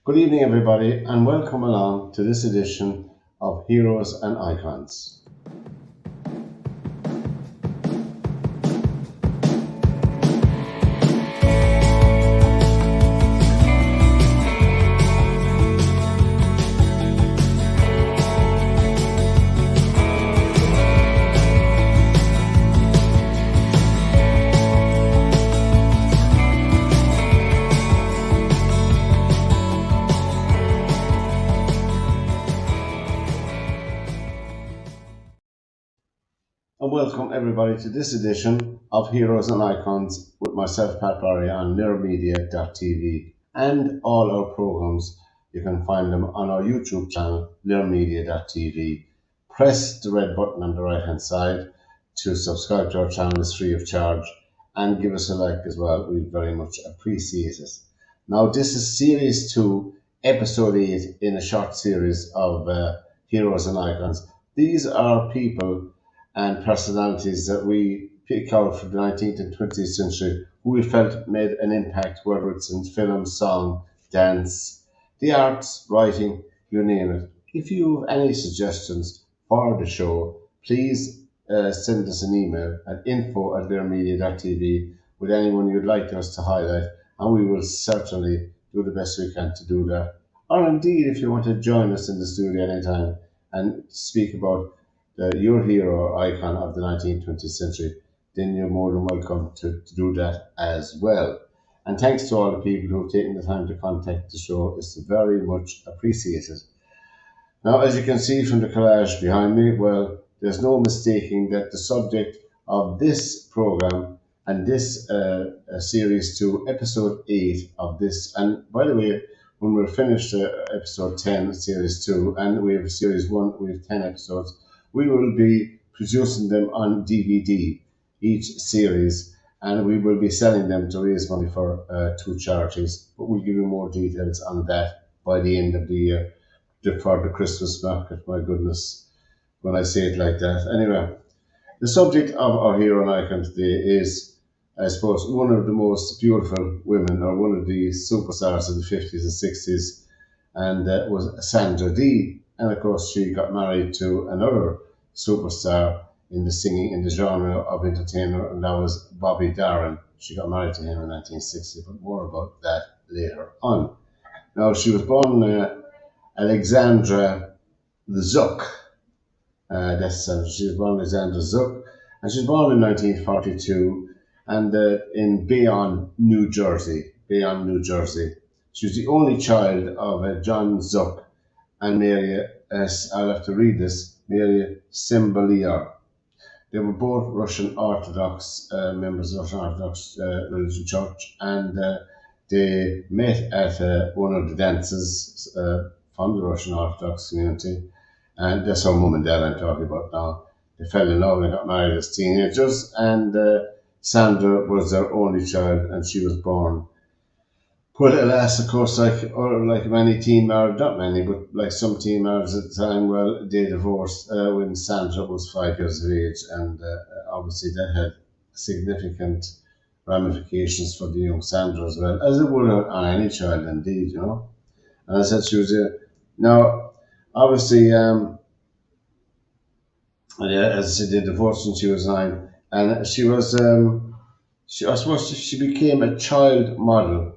Good evening, everybody, and welcome along to this edition of Heroes and Icons. And welcome everybody to this edition of Heroes and Icons with myself, Pat Barry, on lirmedia.tv, and all our programs. You can find them on our YouTube channel, lirmedia.tv. Press the red button on the right hand side to subscribe to our channel. It's free of charge, and give us a like as well. We very much appreciate it. Now, this is Series 2, Episode 8 in a short series of Heroes and Icons. These are people and personalities that we pick out from the 19th and 20th century who we felt made an impact, whether it's in film, song, dance, the arts, writing, you name it. If you have any suggestions for the show, please send us an email at info@learmedia.tv with anyone you'd like us to highlight, and we will certainly do the best we can to do that. Or indeed, if you want to join us in the studio anytime and speak about your hero or icon of the 19th, 20th century, then you're more than welcome to do that as well. And thanks to all the people who have taken the time to contact the show. It's very much appreciated. Now, as you can see from the collage behind me, well, there's no mistaking that the subject of this program and this Series 2, Episode 8 of this, and by the way, when we're finished Episode 10, Series 2, and we have Series 1, we have 10 episodes, we will be producing them on DVD, each series, and we will be selling them to raise money for two charities. But we'll give you more details on that by the end of the year, for the Christmas market. My goodness, when I say it like that. Anyway, the subject of our hero and icon today is, I suppose, one of the most beautiful women, or one of the superstars of the 50s and 60s, and that was Sandra Dee. And of course, she got married to another superstar in the singing, in the genre of entertainer, and that was Bobby Darin. She got married to him in 1960, but more about that later on. Now, she was born Alexandra Zook. She was born Alexandra Zook, and she was born in 1942, and in Bayonne, New Jersey. Bayonne, New Jersey. She was the only child of John Zook and Mary, I'll have to read this, Mary Symboliar. They were both Russian Orthodox, members of the Russian Orthodox religion church, and they met at one of the dances from the Russian Orthodox community, and that's her mum and dad I'm talking about now. They fell in love and got married as teenagers, and Sandra was their only child, and she was born. Well, alas, of course, like many teen marriages, not many, but like some teen marriages at the time, well, they divorced when Sandra was 5 years of age, and obviously that had significant ramifications for the young Sandra as well, as it would on any child indeed, you know. And I said she was now, obviously, yeah, as I said, they divorced when she was 9, and she was, I suppose she became a child model.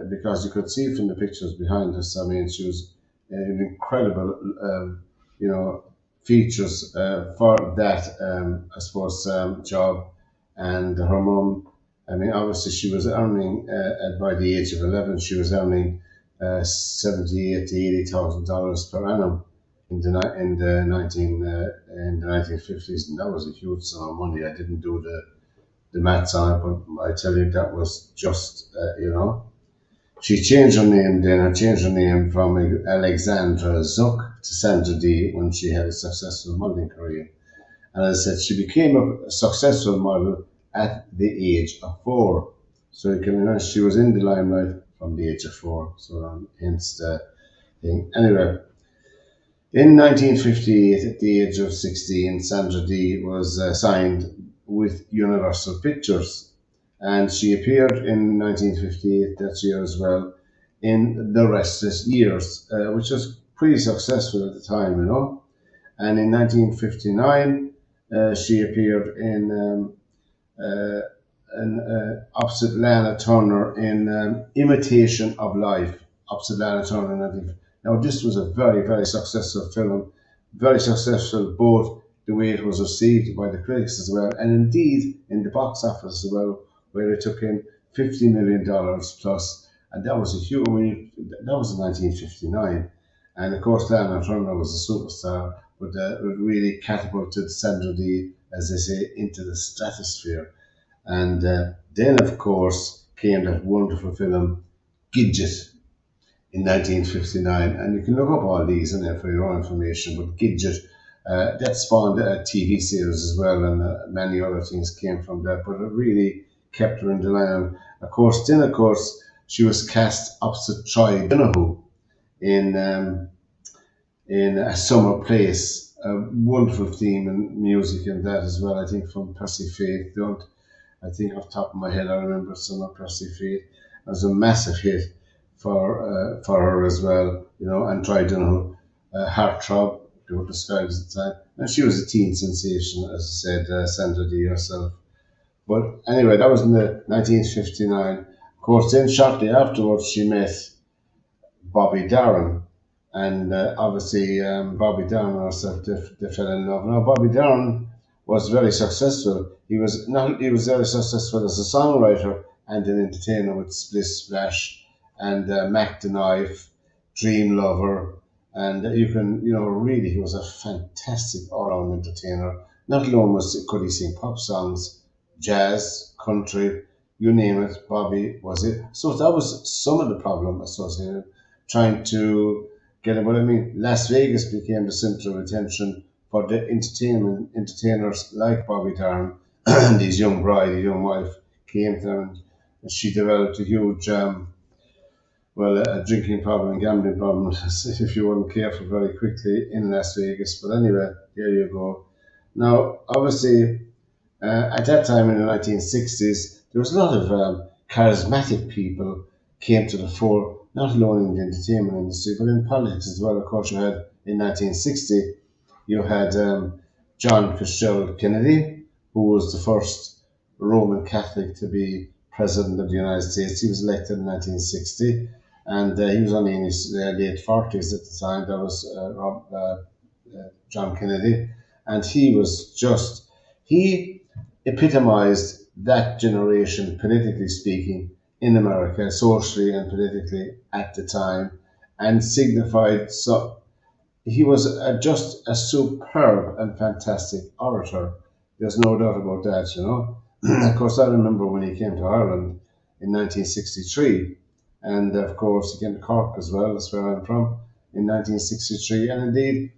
Because you could see from the pictures behind us, I mean, she was an incredible, features for that, I suppose, job. And her mum, I mean, obviously she was earning, by the age of 11, she was earning $78,000 to $80,000 per annum in the 1950s, and that was a huge sum of money. I didn't do the maths on it, but I tell you, that was just, She changed her name from Alexandra Zook to Sandra Dee when she had a successful modeling career. And as I said, she became a successful model at the age of 4. So you can imagine she was in the limelight from the age of 4. So hence the thing. Anyway, in 1958, at the age of 16, Sandra Dee was signed with Universal Pictures, and she appeared in 1958 that year as well in the restless years, which was pretty successful at the time, you know. And in 1959, she appeared uh, opposite Lana Turner in Imitation of Life. Opposite Lana Turner in 19. Now, this was a very, very successful film, very successful both the way it was received by the critics as well, and indeed in the box office as well, where it took in $50 million plus, and that was a huge. That was in 1959, and of course Lana Turner was a superstar, but it really catapulted Sandra Dee, as they say, into the stratosphere. And then, of course, came that wonderful film, Gidget, in 1959. And you can look up all these in there for your own information. But Gidget, that spawned a TV series as well, and many other things came from that. But it really kept her in the line. Of course, she was cast opposite Troy Donahue in A Summer Place. A wonderful theme and music in that as well, I think, from Percy Faith. Don't I think off the top of my head, I remember Summer Percy Faith. It was a massive hit for her as well, you know, and Troy Donahue, Heartthrob, they were described at the time. And she was a teen sensation, as I said, Sandra Dee herself. But anyway, that was in the 1959. Of course, then shortly afterwards, she met Bobby Darin. And obviously, Bobby Darin herself, they fell in love. Now, Bobby Darin was very successful. He was very successful as a songwriter and an entertainer with Splish Splash and Mac the Knife, Dream Lover, and really he was a fantastic all-round entertainer. Not alone could he sing pop songs, jazz, country, you name it, Bobby was it. So that was some of the problem associated trying to get it. But I mean, Las Vegas became the center of attention for the entertainers like Bobby Darin, and his young bride, his young wife, came to him, and she developed a huge, a drinking problem and gambling problem, if you weren't careful, very quickly in Las Vegas. But anyway, there you go. Now, obviously, at that time in the 1960s, there was a lot of charismatic people came to the fore, not alone in the entertainment industry, but in politics as well. Of course, you had in 1960, you had John Fitzgerald Kennedy, who was the first Roman Catholic to be president of the United States. He was elected in 1960, and he was only in his late 40s at the time. That was John Kennedy, and he epitomized that generation, politically speaking, in America, socially and politically at the time, and signified so. He was just a superb and fantastic orator. There's no doubt about that, you know. Of course, I remember when he came to Ireland in 1963, and of course he came to Cork as well, that's where I'm from, in 1963, and indeed,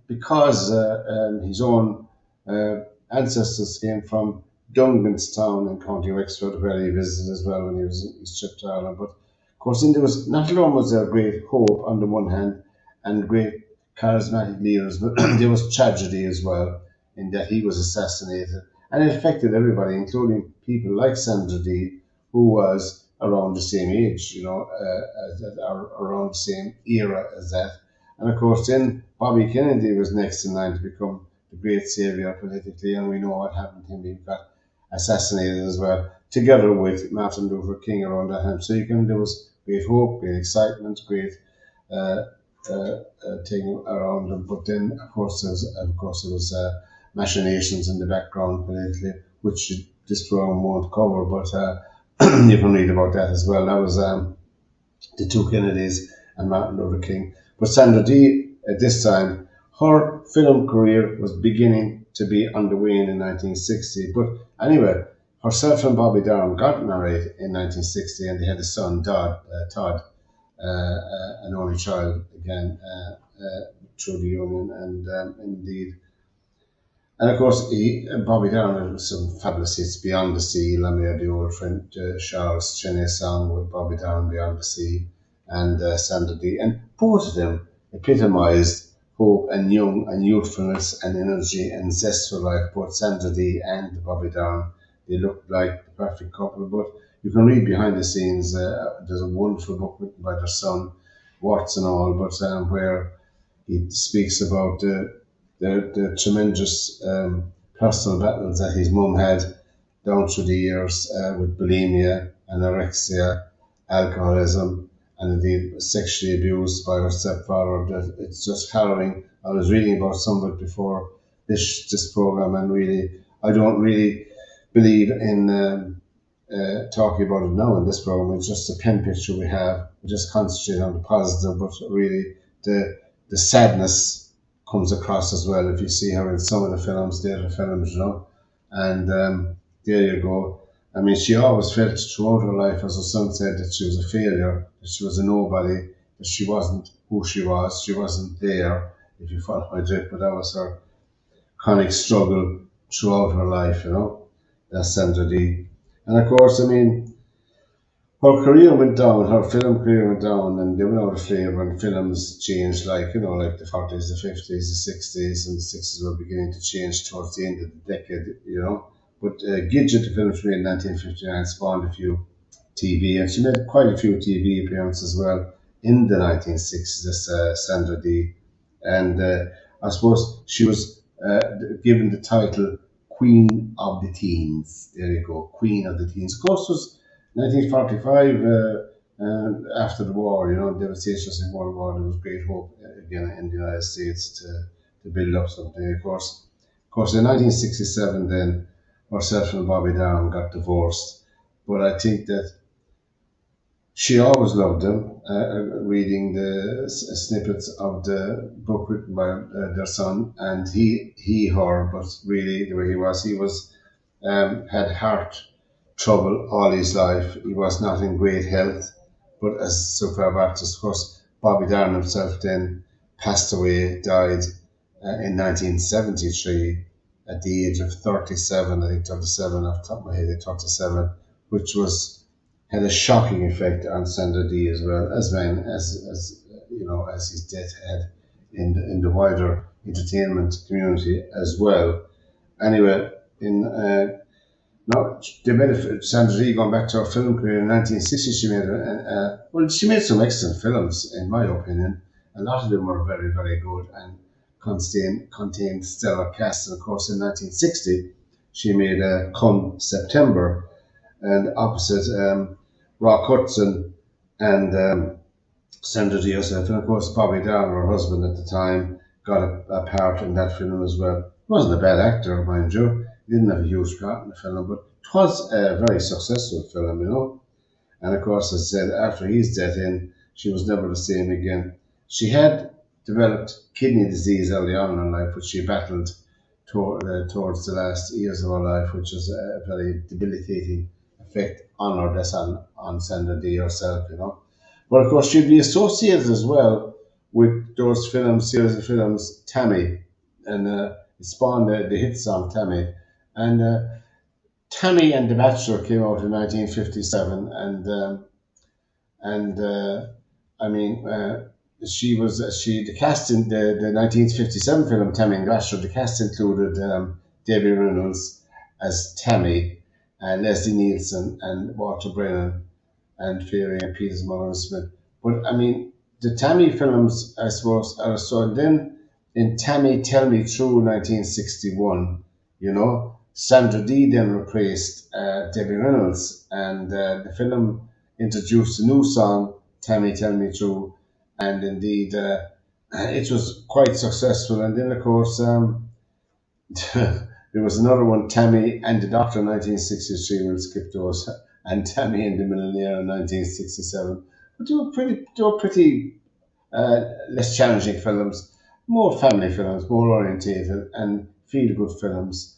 because his own ancestors came from Dunganstown in County Wexford, where he visited as well when he was in his trip to Ireland. But of course, there was not alone was there great hope on the one hand and great charismatic leaders, but there was tragedy as well in that he was assassinated, and it affected everybody, including people like Sandra Dee, who was around the same age, you know, around the same era as that. And of course, then Bobby Kennedy was next in line to become the great savior politically, and we know what happened to him. He got assassinated as well, together with Martin Luther King around that time. So there was great hope, great excitement, great thing around them. But then, of course, there was machinations in the background politically, which this program won't cover, but you can read about that as well. That was the two Kennedys and Martin Luther King. But Sandra Dee, at this time, her film career was beginning to be underway in 1960. But anyway, herself and Bobby Darin got married in 1960, and they had a son, Todd, an only child again through the union, and indeed. And of course, Bobby Darin had some fabulous hits, Beyond the Sea, Lamia, the old friend, Charles Chenet song with Bobby Darin, Beyond the Sea, and Sandra Dee. And both of them epitomised hope and young and youthfulness and energy and zest for life. Both Sandra Dee and Bobby Darin, they looked like the perfect couple. But you can read behind the scenes. There's a wonderful book written by their son, Watts and all, but where he speaks about the tremendous personal battles that his mum had down through the years with bulimia, anorexia, alcoholism, and indeed sexually abused by her stepfather. It's just harrowing. I was reading about some of it before this program, and really, I don't really believe in talking about it now in this program. It's just a pen picture we have. We just concentrate on the positive, but really the sadness comes across as well. If you see her in some of the films, theatre films, and there you go. I mean, she always felt throughout her life, as her son said, that she was a failure, that she was a nobody, that she wasn't who she wasn't there, if you follow my drift, but that was her chronic struggle throughout her life, That's Sandra Dee. And of course, I mean, her career went down, her film career went down, and they went out of favour when films changed, like the 40s, the 50s, the 60s, and the 60s were beginning to change towards the end of the decade. But Gidget, the film she made in 1959, spawned a few TV, and she made quite a few TV appearances as well in the 1960s, this Sandra Dee. And I suppose she was given the title Queen of the Teens. There you go, Queen of the Teens. Of course, it was 1945, after the war, devastation in World War. There was great hope again in the United States to build up something. Of course, in 1967, then herself and Bobby Darin got divorced. But I think that she always loved them, reading the snippets of the book written by their son, and her, but really the way he was had heart trouble all his life. He was not in great health, but as so far back as, of course, Bobby Darin himself then passed away, died in 1973 at the age of 37, I think 37 off the top of my head, 37, which had a shocking effect on Sandra Dee as well, as his death had in the wider entertainment community as well. Anyway, they made Sandra Dee, going back to her film career in 1960. She made some excellent films, in my opinion. A lot of them were very, very good and contained stellar casts. And of course, in 1960, she made Come September, and opposite Rock Hudson and Sandra Dee herself, and of course Bobby Darin, her husband at the time, got a part in that film as well. He wasn't a bad actor, mind you. He didn't have a huge part in the film, but it was a very successful film, And of course, as I said, after his death she was never the same again. She had developed kidney disease early on in her life, which she battled towards the last years of her life, which was a very debilitating effect on her. That's on Sandra Dee herself, But of course, she'd be associated as well with those series of films, Tammy, and it spawned the hit song Tammy. And Tammy and the Bachelor came out in 1957, the cast in the 1957 film Tammy and the Bachelor. The cast included Debbie Reynolds as Tammy, Leslie Nielsen and Walter Brennan, and Fairy and Peters Mullen Smith. But I mean, the Tammy films, I suppose, are so. And then in Tammy Tell Me True 1961, Sandra Dee then replaced Debbie Reynolds, and the film introduced a new song, Tammy Tell Me True, and indeed it was quite successful. And then, of course, there was another one, Tammy and the Doctor, 1963. We'll skip those, and Tammy and the Millionaire in 1967. But they were pretty less challenging films, more family films, more orientated, and feel-good films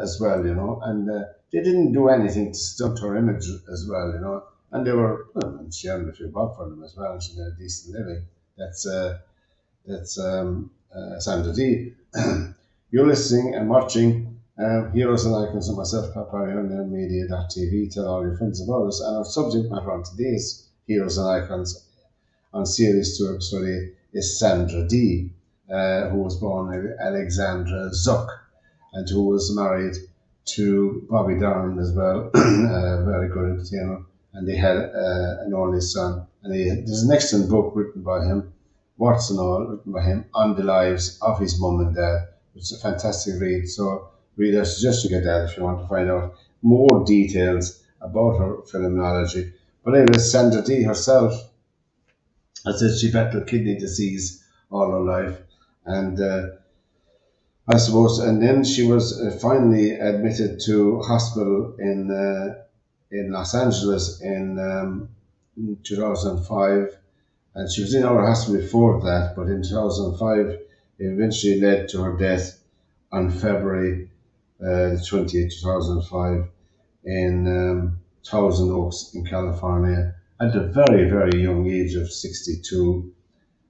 as well, And they didn't do anything to stunt her image as well, And they were, and she earned a few bob for them as well, and she made a decent living. That's Sandra Dee. You're listening and watching Heroes and Icons with myself, Pat Barry, on humanitarians.tv. Tell all your friends about us. And our subject matter on today's Heroes and Icons on Series 2, Episode 8 is Sandra Dee, who was born Alexandra Zuck, and who was married to Bobby Darren as well, a very good entertainer, and they had an only son. And there's an excellent book written by him, Warts and All, written by him, on the lives of his mum and dad, which is a fantastic read. So really, I suggest you get that if you want to find out more details about her phenomenology. But anyway, Sandra Dee herself, I said she battled kidney disease all her life, and I suppose, and then she was finally admitted to hospital in Los Angeles in 2005, and she was in our hospital before that. But in 2005, it eventually led to her death on February the 20th, 2005, in Thousand Oaks in California, at the very, very young age of 62.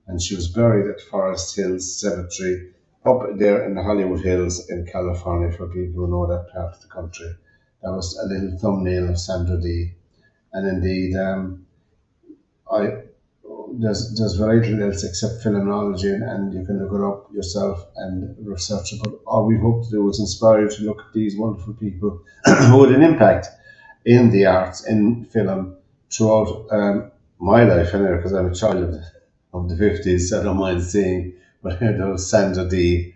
And she was buried at Forest Hills Cemetery up there in the Hollywood Hills in California, for people who know that part of the country. That was a little thumbnail of Sandra Dee. And indeed, I there's very little else except phenomenology, and you can look it up yourself and research it. But all we hope to do is inspire you to look at these wonderful people who had an impact in the arts, in film, throughout my life, anyway, because I'm a child of the 50s, so I don't mind saying, but there was Sandra Dee,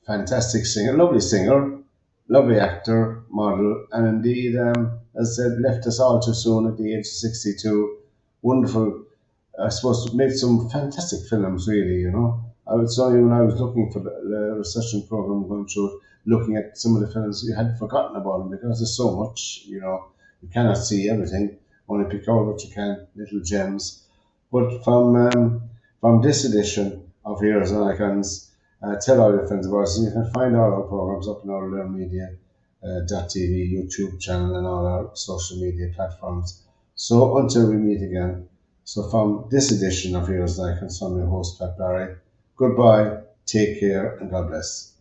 fantastic singer, lovely actor, model, and indeed, as I said, left us all too soon at the age of 62. Wonderful, I suppose, made some fantastic films, really, you know. I would say when I was looking for the researching program, going through it, looking at some of the films, you had forgotten about them because there's so much, you know. You cannot see everything, only pick out what you can, little gems. But from this edition of Heroes and Icons, tell all your friends about us, and you can find all our programs up on our Learn Media .tv YouTube channel and all our social media platforms. So until we meet again, so from this edition of Heroes and Icons, I'm your host, Pat Barry. Goodbye, take care, and God bless.